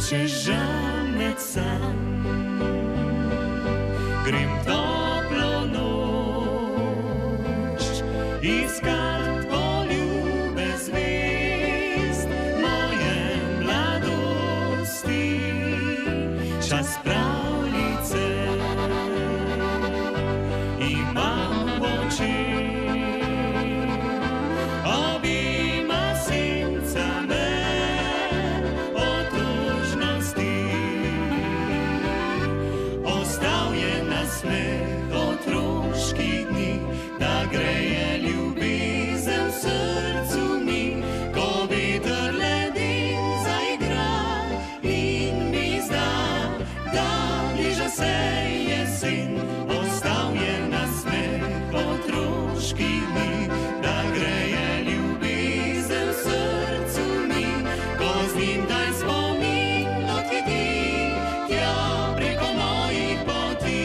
če žamet sam. Grem toplo noč iskat poljube zvezd moje mladosti, čas pravljice imam v očeh, obima sencame otožnosti. Ostal je nasmeh otroških dni, da greje ljubezen v srcu mi, ko veter ledin zaigra in mi zda, da bliža se jesen. Ostal je nasmeh otroških dni, da greje ljubezen v srcu mi, ko z njim taj spomin odhiti tja preko mojih poti.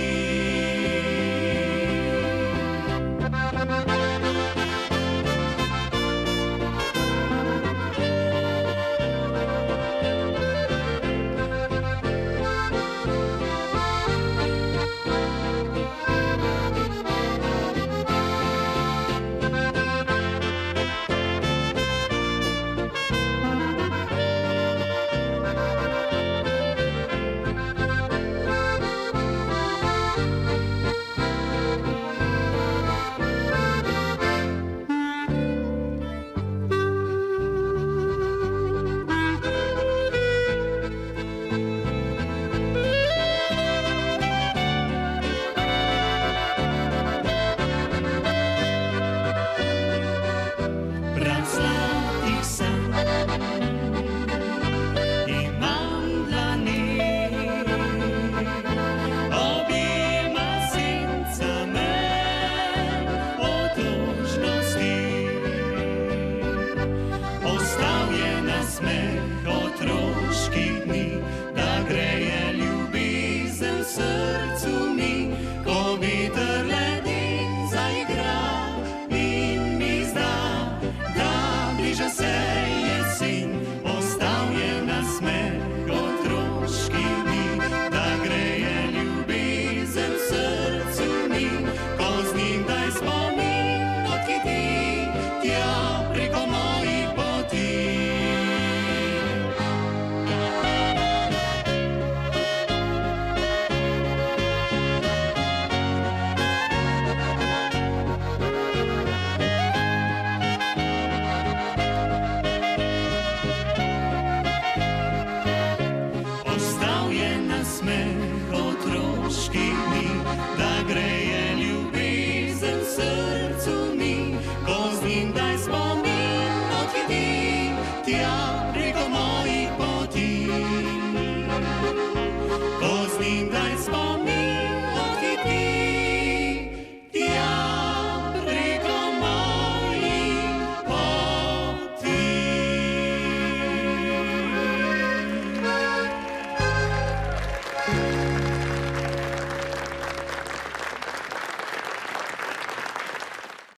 Spomin